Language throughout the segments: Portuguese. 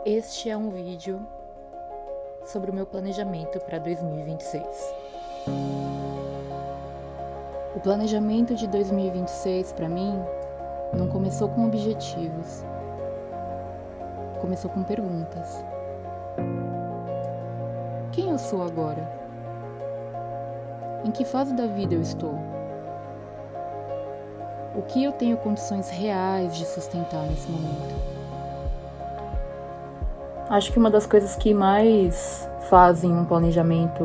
Este é um vídeo sobre o meu planejamento para 2026. O planejamento de 2026 para mim não começou com objetivos, começou com perguntas. Quem eu sou agora? Em que fase da vida eu estou? O que eu tenho condições reais de sustentar nesse momento? Acho que uma das coisas que mais fazem um planejamento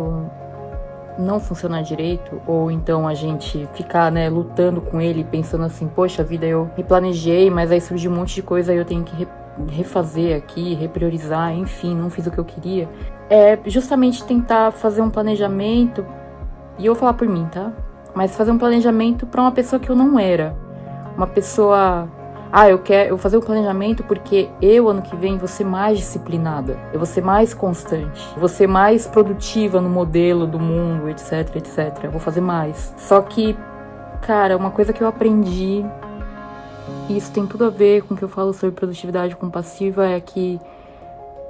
não funcionar direito, ou então a gente ficar, lutando com ele, pensando assim, poxa vida, eu me planejei, mas aí surge um monte de coisa e eu tenho que refazer aqui, repriorizar, enfim, não fiz o que eu queria. É justamente tentar fazer um planejamento, e eu vou falar por mim, tá? Mas fazer um planejamento para uma pessoa que eu não era. Uma pessoa... eu vou fazer um planejamento porque eu, ano que vem, vou ser mais disciplinada. Eu vou ser mais constante. Eu vou ser mais produtiva no modelo do mundo, etc, etc. Eu vou fazer mais. Só que, cara, uma coisa que eu aprendi, e isso tem tudo a ver com o que eu falo sobre produtividade compassiva, é que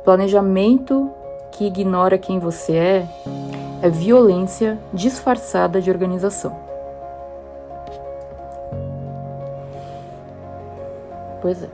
planejamento que ignora quem você é violência disfarçada de organização. Pois é.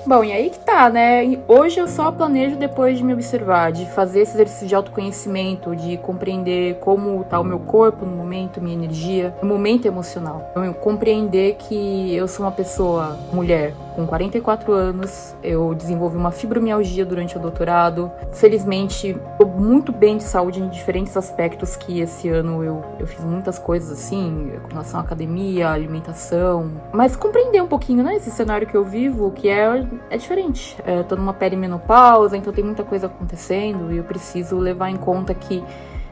Bom, e aí que tá, né? Hoje eu só planejo depois de me observar, de fazer esse exercício de autoconhecimento, de compreender como tá o meu corpo no momento, minha energia, no momento emocional. Eu compreender que eu sou uma pessoa, mulher, com 44 anos, eu desenvolvi uma fibromialgia durante o doutorado. Felizmente, tô muito bem de saúde em diferentes aspectos, que esse ano eu fiz muitas coisas assim, com relação à academia, alimentação. Mas compreender um pouquinho, né, esse cenário que eu vivo, que é diferente. Tô numa perimenopausa, então tem muita coisa acontecendo e eu preciso levar em conta que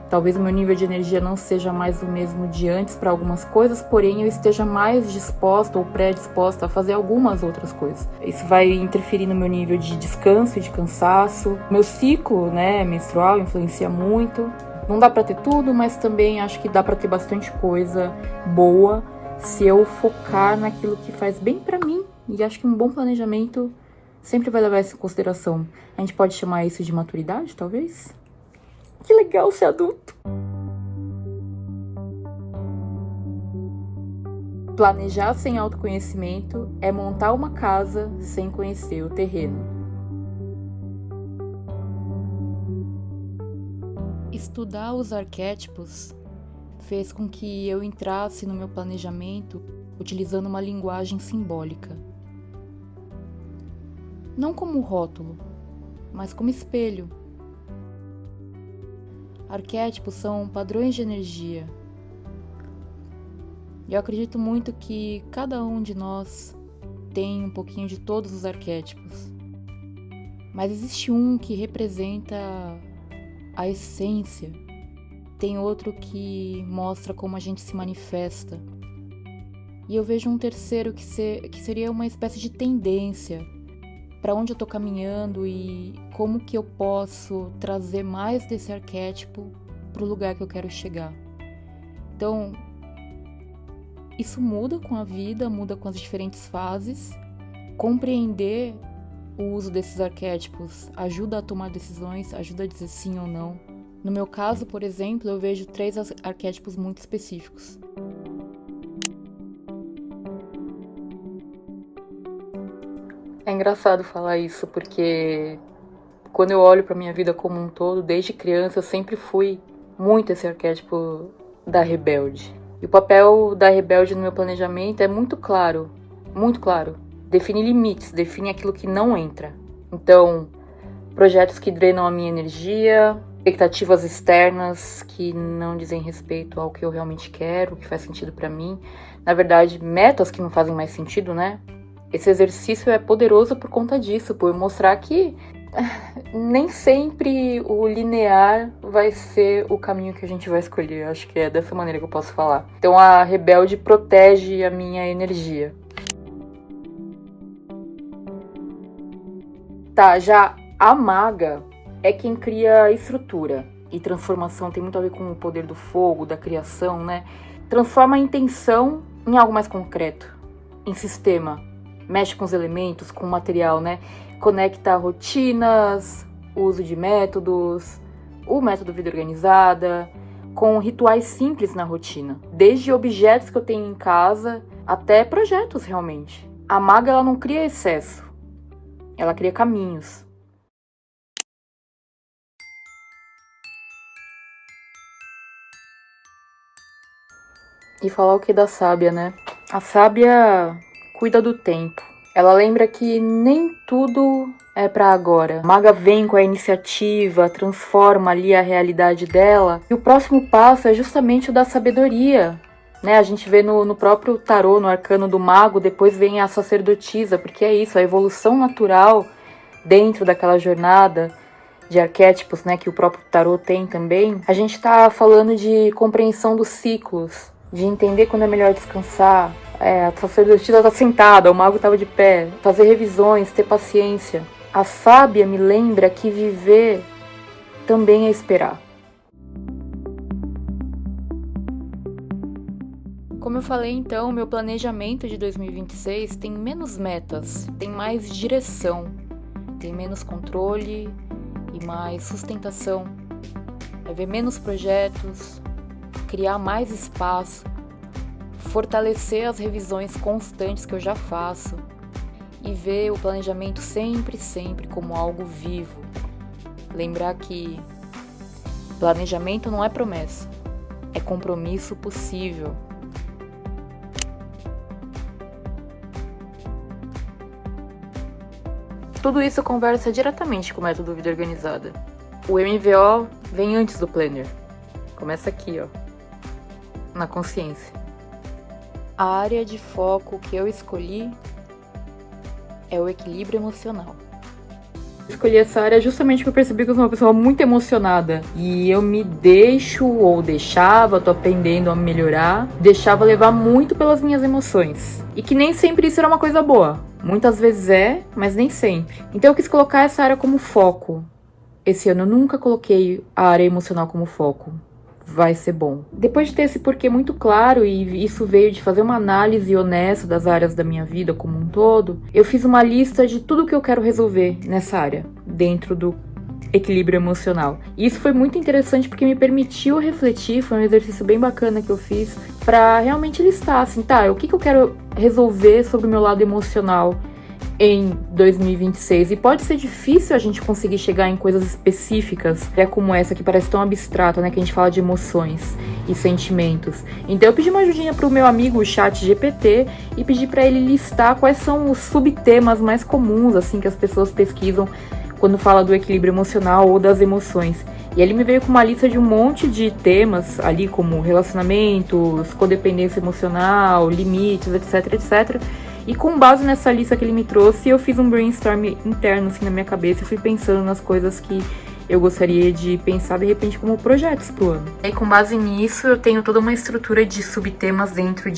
talvez o meu nível de energia não seja mais o mesmo de antes para algumas coisas, porém eu esteja mais disposta ou predisposta a fazer algumas outras coisas. Isso vai interferir no meu nível de descanso e de cansaço. Meu ciclo, menstrual influencia muito. Não dá para ter tudo, mas também acho que dá para ter bastante coisa boa se eu focar naquilo que faz bem para mim. E acho que um bom planejamento sempre vai levar isso em consideração. A gente pode chamar isso de maturidade, talvez? Que legal ser adulto! Planejar sem autoconhecimento é montar uma casa sem conhecer o terreno. Estudar os arquétipos fez com que eu entrasse no meu planejamento utilizando uma linguagem simbólica. Não como rótulo, mas como espelho. Arquétipos são padrões de energia. E eu acredito muito que cada um de nós tem um pouquinho de todos os arquétipos. Mas existe um que representa a essência. Tem outro que mostra como a gente se manifesta. E eu vejo um terceiro que seria uma espécie de tendência para onde eu tô caminhando e como que eu posso trazer mais desse arquétipo pro lugar que eu quero chegar. Então, isso muda com a vida, muda com as diferentes fases. Compreender o uso desses arquétipos ajuda a tomar decisões, ajuda a dizer sim ou não. No meu caso, por exemplo, eu vejo 3 arquétipos muito específicos. É engraçado falar isso, porque quando eu olho pra minha vida como um todo, desde criança, eu sempre fui muito esse arquétipo da rebelde. E o papel da rebelde no meu planejamento é muito claro, muito claro. Define limites, define aquilo que não entra. Então, projetos que drenam a minha energia, expectativas externas que não dizem respeito ao que eu realmente quero, o que faz sentido pra mim. Na verdade, metas que não fazem mais sentido, né? Esse exercício é poderoso por conta disso, por mostrar que nem sempre o linear vai ser o caminho que a gente vai escolher. Acho que é dessa maneira que eu posso falar. Então a rebelde protege a minha energia. Tá, já a maga é quem cria estrutura. E transformação tem muito a ver com o poder do fogo, da criação, né? Transforma a intenção em algo mais concreto, em sistema. mexe com os elementos, com o material, né? Conecta rotinas, uso de métodos, o método Vida Organizada, com rituais simples na rotina. Desde objetos que eu tenho em casa, até projetos, realmente. A maga, ela não cria excesso. Ela cria caminhos. E falar o que da sábia, né? A sábia cuida do tempo. Ela lembra que nem tudo é pra agora. A maga vem com a iniciativa, transforma ali a realidade dela. E o próximo passo é justamente o da sabedoria. Né? A gente vê no próprio tarô, no arcano do mago, depois vem a sacerdotisa, porque é isso, a evolução natural dentro daquela jornada de arquétipos, né, que o próprio tarô tem também. A gente tá falando de compreensão dos ciclos, de entender quando é melhor descansar. A sacerdotisa tá sentada, o mago tava de pé. Fazer revisões, ter paciência. A sábia me lembra que viver também é esperar. Como eu falei, então, meu planejamento de 2026 tem menos metas, tem mais direção, tem menos controle e mais sustentação. É ver menos projetos, criar mais espaço, fortalecer as revisões constantes que eu já faço e ver o planejamento sempre, sempre como algo vivo. Lembrar que planejamento não é promessa, é compromisso possível. Tudo isso conversa diretamente com o método Vida Organizada. O MVO vem antes do Planner. Começa aqui, ó, na consciência. A área de foco que eu escolhi é o equilíbrio emocional. Escolhi essa área justamente porque eu percebi que eu sou uma pessoa muito emocionada. E eu me deixo, ou deixava, tô aprendendo a melhorar, deixava levar muito pelas minhas emoções. E que nem sempre isso era uma coisa boa. Muitas vezes é, mas nem sempre. Então eu quis colocar essa área como foco. Esse ano eu nunca coloquei a área emocional como foco. Vai ser bom. Depois de ter esse porquê muito claro, e isso veio de fazer uma análise honesta das áreas da minha vida como um todo, eu fiz uma lista de tudo que eu quero resolver nessa área, dentro do equilíbrio emocional. E isso foi muito interessante porque me permitiu refletir, foi um exercício bem bacana que eu fiz, pra realmente listar, assim, tá, o que eu quero resolver sobre o meu lado emocional em 2026. E pode ser difícil a gente conseguir chegar em coisas específicas, como essa que parece tão abstrata, né, que a gente fala de emoções e sentimentos. Então eu pedi uma ajudinha pro meu amigo, o ChatGPT, e pedi para ele listar quais são os subtemas mais comuns, assim, que as pessoas pesquisam quando fala do equilíbrio emocional ou das emoções. E ele me veio com uma lista de um monte de temas ali, como relacionamentos, codependência emocional, limites, etc, etc. E com base nessa lista que ele me trouxe, eu fiz um brainstorm interno, assim, na minha cabeça. E fui pensando nas coisas que eu gostaria de pensar, de repente, como projetos pro ano. E com base nisso, eu tenho toda uma estrutura de subtemas dentro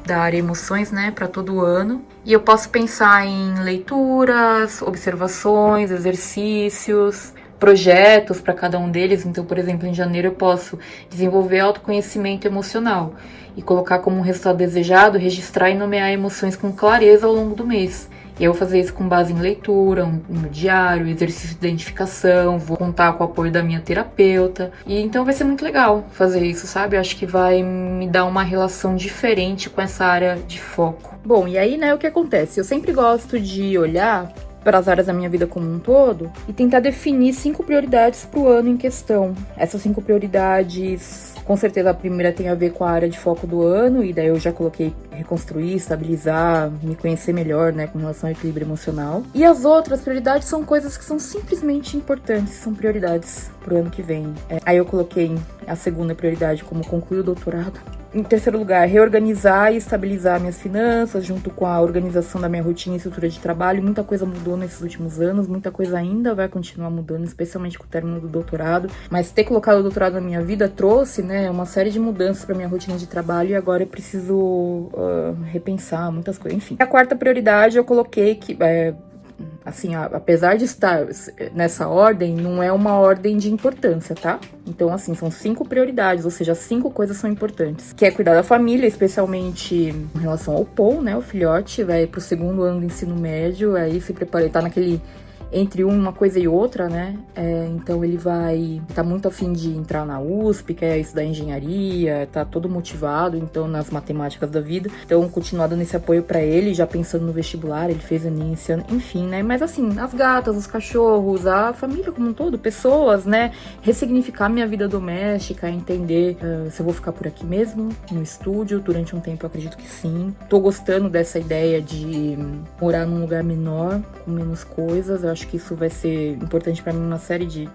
da área emoções, né, para todo o ano. E eu posso pensar em leituras, observações, exercícios, projetos para cada um deles. Então, por exemplo, em janeiro eu posso desenvolver autoconhecimento emocional e colocar como um resultado desejado, registrar e nomear emoções com clareza ao longo do mês. E eu vou fazer isso com base em leitura, no diário, exercício de identificação, vou contar com o apoio da minha terapeuta. E então vai ser muito legal fazer isso, sabe? Eu acho que vai me dar uma relação diferente com essa área de foco. Bom, e aí, né, o que acontece? Eu sempre gosto de olhar para as áreas da minha vida como um todo e tentar definir 5 prioridades para o ano em questão. Essas 5 prioridades, com certeza a primeira tem a ver com a área de foco do ano, e daí eu já coloquei reconstruir, estabilizar, me conhecer melhor, né, com relação ao equilíbrio emocional. E as outras prioridades são coisas que são simplesmente importantes, são prioridades pro ano que vem. Aí eu coloquei a segunda prioridade como concluir o doutorado. Em terceiro lugar, reorganizar e estabilizar minhas finanças, junto com a organização da minha rotina e estrutura de trabalho. Muita coisa mudou nesses últimos anos, muita coisa ainda vai continuar mudando, especialmente com o término do doutorado. Mas ter colocado o doutorado na minha vida trouxe, né, uma série de mudanças para minha rotina de trabalho, e agora eu preciso repensar muitas coisas. Enfim, a quarta prioridade eu coloquei que Assim, apesar de estar nessa ordem, não é uma ordem de importância, tá? Então, assim, são 5 prioridades, ou seja, 5 coisas são importantes. Que é cuidar da família, especialmente em relação ao Paul, né? O filhote vai pro 2º ano do ensino médio, aí se prepara, ele tá naquele... entre uma coisa e outra, né? Então ele tá muito afim de entrar na USP, quer estudar engenharia, tá todo motivado, então, nas matemáticas da vida. Então, continuar dando esse apoio pra ele, já pensando no vestibular, ele fez Enem esse ano, enfim, né? Mas assim, as gatas, os cachorros, a família como um todo, pessoas, né? Ressignificar minha vida doméstica, entender se eu vou ficar por aqui mesmo, no estúdio, durante um tempo eu acredito que sim. Tô gostando dessa ideia de morar num lugar menor, com menos coisas, eu acho que isso vai ser importante pra mim numa série de...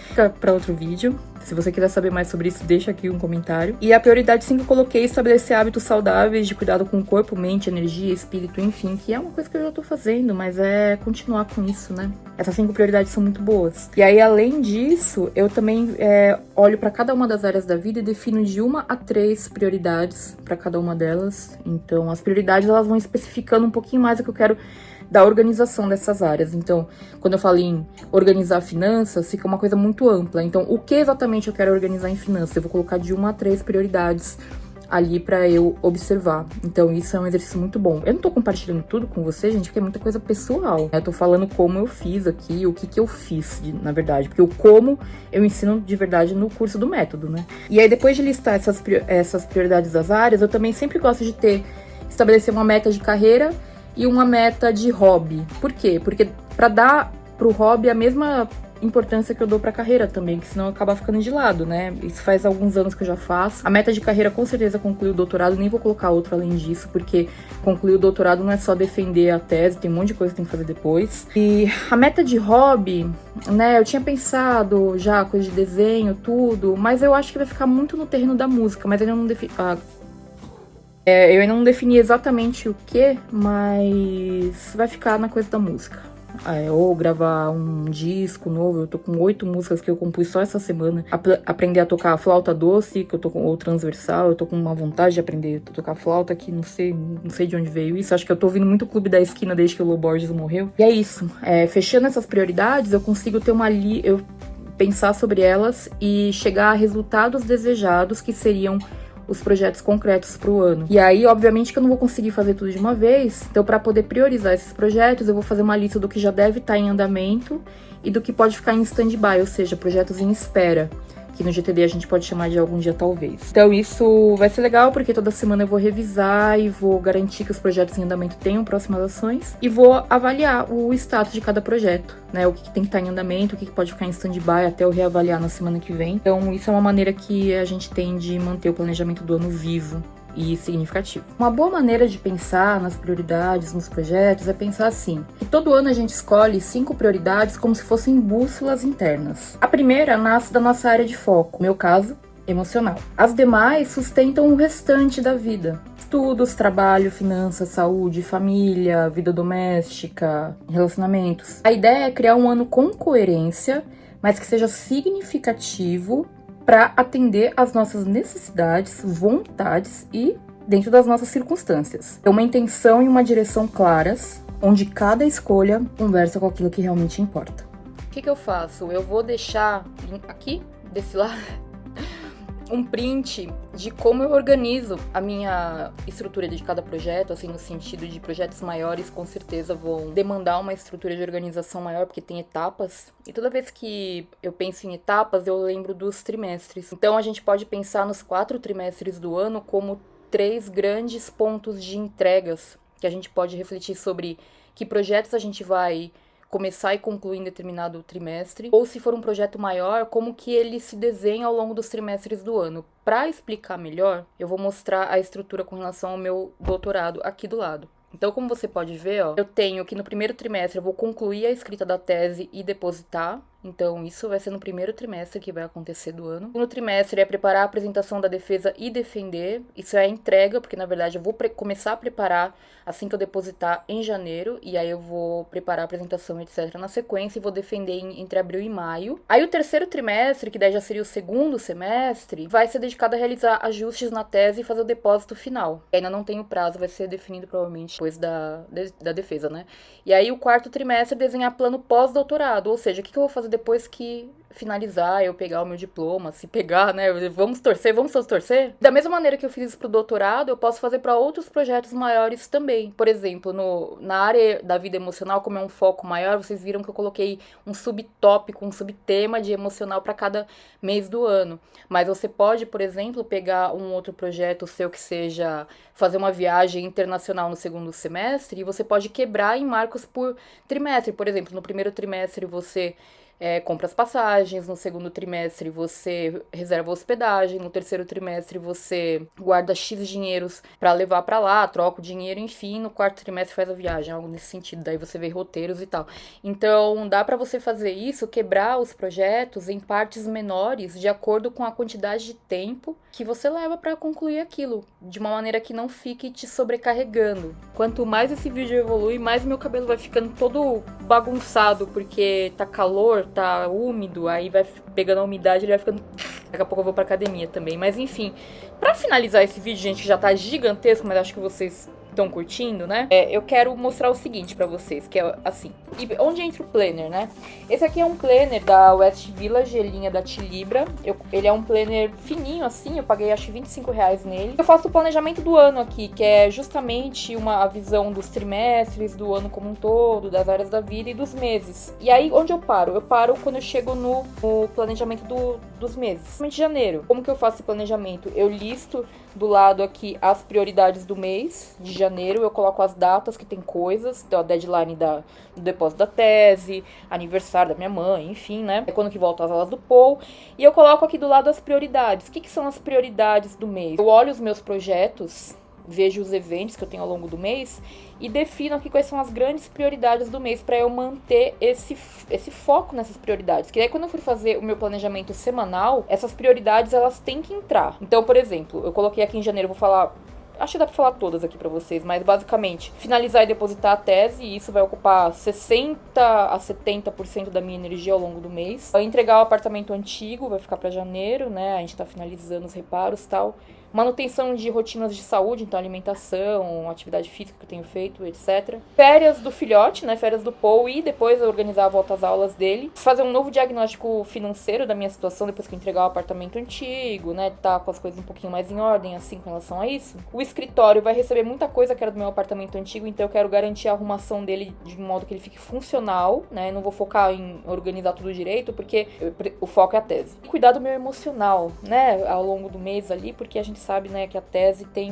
Fica pra outro vídeo. Se você quiser saber mais sobre isso, deixa aqui um comentário. E a prioridade 5 que eu coloquei é estabelecer hábitos saudáveis de cuidado com o corpo, mente, energia, espírito, enfim, que é uma coisa que eu já tô fazendo, mas é continuar com isso, né? Essas 5 prioridades são muito boas. E aí, além disso, eu também olho pra cada uma das áreas da vida e defino de 1 a 3 prioridades pra cada uma delas. Então, as prioridades, elas vão especificando um pouquinho mais o que eu quero da organização dessas áreas. Então, quando eu falo em organizar finanças, fica uma coisa muito ampla. Então, o que exatamente eu quero organizar em finanças? Eu vou colocar de 1 a 3 prioridades ali pra eu observar. Então, isso é um exercício muito bom. Eu não tô compartilhando tudo com você, gente, porque é muita coisa pessoal. Eu tô falando como eu fiz aqui, o que eu fiz, na verdade. Porque o como eu ensino de verdade no curso do método, né? E aí, depois de listar essas prioridades das áreas, eu também sempre gosto de estabelecer uma meta de carreira e uma meta de hobby. Por quê? Porque pra dar pro hobby a mesma importância que eu dou pra carreira também, que senão acaba ficando de lado, né? Isso faz alguns anos que eu já faço. A meta de carreira com certeza é concluir o doutorado, nem vou colocar outro além disso, porque concluir o doutorado não é só defender a tese, tem um monte de coisa que tem que fazer depois. E a meta de hobby, né, eu tinha pensado já, coisa de desenho, tudo, mas eu acho que vai ficar muito no terreno da música, mas ainda não defini... eu ainda não defini exatamente o que, mas vai ficar na coisa da música. Ou gravar um disco novo, eu tô com 8 músicas que eu compus só essa semana. Aprender a tocar flauta doce, que eu tô com, ou transversal, eu tô com uma vontade de aprender a tocar flauta, que não sei de onde veio isso. Acho que eu tô ouvindo muito o Clube da Esquina desde que o Lô Borges morreu. E é isso. Fechando essas prioridades, eu consigo ter eu pensar sobre elas e chegar a resultados desejados, que seriam os projetos concretos para o ano. E aí, obviamente, que eu não vou conseguir fazer tudo de uma vez, então para poder priorizar esses projetos, eu vou fazer uma lista do que já deve estar em andamento e do que pode ficar em stand-by, ou seja, projetos em espera, que no GTD a gente pode chamar de algum dia talvez. Então isso vai ser legal, porque toda semana eu vou revisar e vou garantir que os projetos em andamento tenham próximas ações e vou avaliar o status de cada projeto, né? O que tem que estar em andamento, o que pode ficar em stand-by até eu reavaliar na semana que vem. Então isso é uma maneira que a gente tem de manter o planejamento do ano vivo e significativo. Uma boa maneira de pensar nas prioridades, nos projetos, é pensar assim, que todo ano a gente escolhe 5 prioridades como se fossem bússolas internas. A primeira nasce da nossa área de foco, no meu caso, emocional. As demais sustentam o restante da vida. Estudos, trabalho, finanças, saúde, família, vida doméstica, relacionamentos. A ideia é criar um ano com coerência, mas que seja significativo para atender às nossas necessidades, vontades e dentro das nossas circunstâncias. Ter uma intenção e uma direção claras, onde cada escolha conversa com aquilo que realmente importa. O que eu faço? Eu vou deixar aqui, desse lado, um print de como eu organizo a minha estrutura de cada projeto, assim, no sentido de projetos maiores, com certeza vão demandar uma estrutura de organização maior, porque tem etapas, e toda vez que eu penso em etapas, eu lembro dos trimestres. Então, a gente pode pensar nos 4 trimestres do ano como 3 grandes pontos de entregas, que a gente pode refletir sobre que projetos a gente vai começar e concluir em determinado trimestre, ou se for um projeto maior, como que ele se desenha ao longo dos trimestres do ano. Para explicar melhor, eu vou mostrar a estrutura com relação ao meu doutorado aqui do lado. Então, como você pode ver, ó, eu tenho que no primeiro trimestre eu vou concluir a escrita da tese e depositar. Então, isso vai ser no primeiro trimestre que vai acontecer do ano. No trimestre é preparar a apresentação da defesa e defender. Isso é a entrega, porque na verdade eu vou começar a preparar assim que eu depositar em janeiro. E aí eu vou preparar a apresentação, etc. na sequência e vou defender entre abril e maio. Aí o terceiro trimestre, que daí já seria o segundo semestre, vai ser dedicado a realizar ajustes na tese e fazer o depósito final. Ainda não tem o prazo, vai ser definido provavelmente depois da defesa, né? E aí o quarto trimestre desenhar plano pós-doutorado, ou seja, o que eu vou fazer depois que finalizar, eu pegar o meu diploma, se pegar, né? Vamos todos torcer? Da mesma maneira que eu fiz isso pro doutorado, eu posso fazer para outros projetos maiores também. Por exemplo, na área da vida emocional, como é um foco maior, vocês viram que eu coloquei um subtópico, um subtema de emocional para cada mês do ano. Mas você pode, por exemplo, pegar um outro projeto seu que seja fazer uma viagem internacional no segundo semestre e você pode quebrar em marcos por trimestre. Por exemplo, no primeiro trimestre você compra as passagens, no segundo trimestre você reserva a hospedagem, no terceiro trimestre você guarda X dinheiros para levar para lá, troca o dinheiro, enfim, no quarto trimestre faz a viagem, algo nesse sentido, daí você vê roteiros e tal. Então, dá para você fazer isso, quebrar os projetos em partes menores, de acordo com a quantidade de tempo que você leva para concluir aquilo, de uma maneira que não fique te sobrecarregando. Quanto mais esse vídeo evolui, mais meu cabelo vai ficando todo bagunçado, porque tá calor, tá úmido, aí vai pegando a umidade, ele vai ficando... Daqui a pouco eu vou pra academia também. Mas enfim, pra finalizar esse vídeo, gente, que já tá gigantesco, mas acho que vocês estão curtindo, né? Eu quero mostrar o seguinte pra vocês, que é assim. E onde entra o planner, né? Esse aqui é um planner da West Village, linha da Tilibra. Ele é um planner fininho, assim, eu paguei acho que R$25 nele. Eu faço o planejamento do ano aqui, que é justamente a visão dos trimestres, do ano como um todo, das áreas da vida e dos meses. E aí, onde eu paro? Eu paro quando eu chego no planejamento dos meses. Principalmente janeiro. Como que eu faço esse planejamento? Eu listo do lado aqui as prioridades do mês de janeiro, eu coloco as datas que tem coisas, então a deadline do depósito da tese, aniversário da minha mãe, enfim, né? É quando que voltam as aulas do Paul. E eu coloco aqui do lado as prioridades. O que são as prioridades do mês? Eu olho os meus projetos, vejo os eventos que eu tenho ao longo do mês e defino aqui quais são as grandes prioridades do mês para eu manter esse foco nessas prioridades. Que aí quando eu for fazer o meu planejamento semanal, essas prioridades elas têm que entrar. Então, por exemplo, eu coloquei aqui em janeiro, vou falar... Acho que dá pra falar todas aqui pra vocês, mas basicamente, finalizar e depositar a tese, e isso vai ocupar 60% a 70% da minha energia ao longo do mês. Entregar o apartamento antigo, vai ficar pra janeiro, né? A gente tá finalizando os reparos e tal. Manutenção de rotinas de saúde, então alimentação, atividade física que eu tenho feito, etc. Férias do filhote, né? Férias do Paul e depois organizar a volta às aulas dele. Fazer um novo diagnóstico financeiro da minha situação depois que eu entregar o apartamento antigo, né? Tá com as coisas um pouquinho mais em ordem, assim, com relação a isso. O escritório vai receber muita coisa que era do meu apartamento antigo, então eu quero garantir a arrumação dele de modo que ele fique funcional, né? Não vou focar em organizar tudo direito, porque o foco é a tese. E cuidar do meu emocional, né? Ao longo do mês ali, porque a gente sabe, né, que a tese tem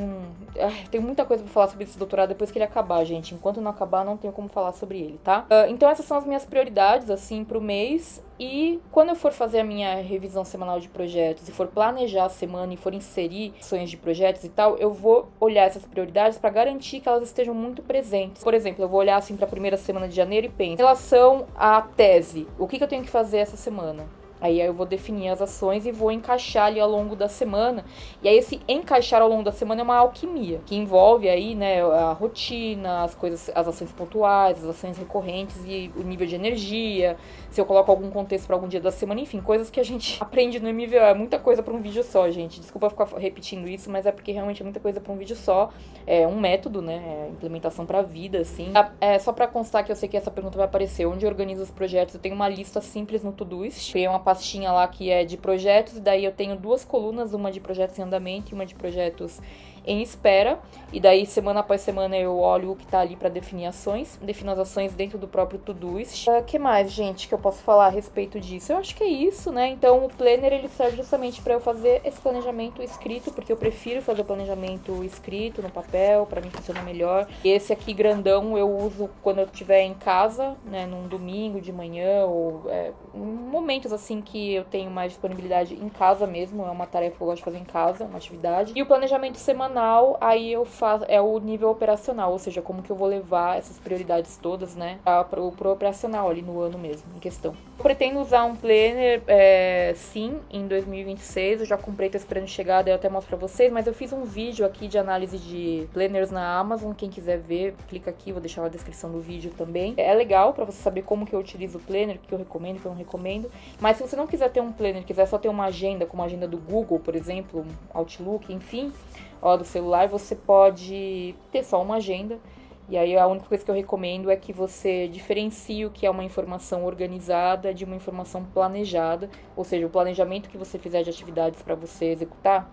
muita coisa pra falar sobre esse doutorado depois que ele acabar, gente. Enquanto não acabar, não tenho como falar sobre ele, tá? Então essas são as minhas prioridades, assim, pro mês. E quando eu for fazer a minha revisão semanal de projetos e for planejar a semana e for inserir ações de projetos e tal, eu vou olhar essas prioridades para garantir que elas estejam muito presentes. Por exemplo, eu vou olhar assim para a primeira semana de janeiro e penso, em relação à tese, o que eu tenho que fazer essa semana? Aí eu vou definir as ações e vou encaixar ali ao longo da semana. E aí esse encaixar ao longo da semana é uma alquimia, que envolve aí, né, a rotina, as ações pontuais, as ações recorrentes e o nível de energia, se eu coloco algum contexto para algum dia da semana, enfim, coisas que a gente aprende no MVO. É muita coisa para um vídeo só, gente. Desculpa ficar repetindo isso, mas é porque realmente é muita coisa para um vídeo só. É um método, né, implementação para a vida, assim. Só para constar que eu sei que essa pergunta vai aparecer. Onde eu organizo os projetos? Eu tenho uma lista simples no Todoist. Criei uma pastinha lá que é de projetos, e daí eu tenho duas colunas, uma de projetos em andamento e uma de projetos em espera, e daí semana após semana eu olho o que tá ali para definir ações, defino as ações dentro do próprio Todoist. Que mais, gente, que eu posso falar a respeito disso? Eu acho que é isso, né? Então o planner ele serve justamente para eu fazer esse planejamento escrito, porque eu prefiro fazer o planejamento escrito no papel, para mim funciona melhor. E esse aqui grandão eu uso quando eu estiver em casa, né, num domingo de manhã ou momentos assim que eu tenho mais disponibilidade em casa mesmo, é uma tarefa que eu gosto de fazer em casa, uma atividade. E o planejamento semanal, aí eu faço, é o nível operacional, ou seja, como que eu vou levar essas prioridades todas, né, pro operacional ali no ano mesmo, em questão. Eu pretendo usar um planner, sim, em 2026, eu já comprei, tô esperando chegar, daí eu até mostro pra vocês, mas eu fiz um vídeo aqui de análise de planners na Amazon, quem quiser ver, clica aqui, vou deixar na descrição do vídeo também. É legal pra você saber como que eu utilizo o planner, o que eu recomendo, o que eu não recomendo, mas se você não quiser ter um planner, quiser só ter uma agenda, como a agenda do Google, por exemplo, Outlook, enfim, ó, do celular, você pode ter só uma agenda. E aí a única coisa que eu recomendo é que você diferencie o que é uma informação organizada de uma informação planejada, ou seja, o planejamento que você fizer de atividades para você executar,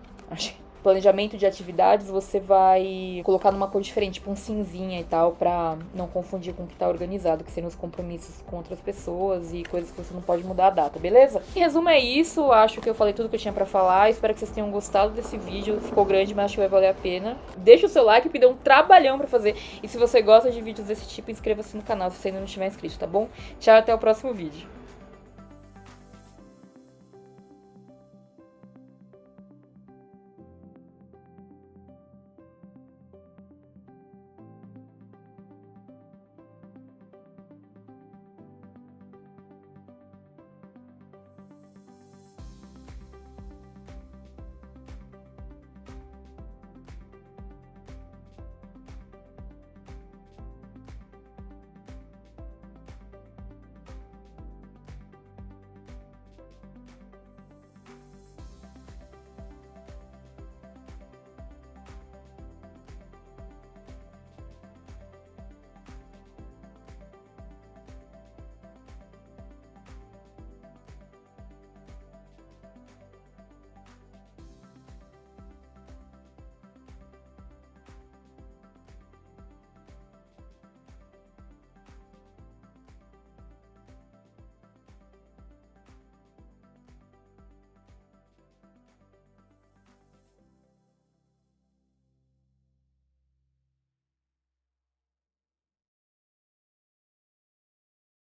planejamento de atividades você vai colocar numa cor diferente, tipo um cinzinha e tal, pra não confundir com o que tá organizado, que seriam os compromissos com outras pessoas e coisas que você não pode mudar a data, beleza? Em resumo é isso, acho que eu falei tudo que eu tinha pra falar, espero que vocês tenham gostado desse vídeo, ficou grande, mas acho que vai valer a pena. Deixa o seu like, me dê um trabalhão pra fazer, e se você gosta de vídeos desse tipo, inscreva-se no canal se você ainda não estiver inscrito, tá bom? Tchau, até o próximo vídeo.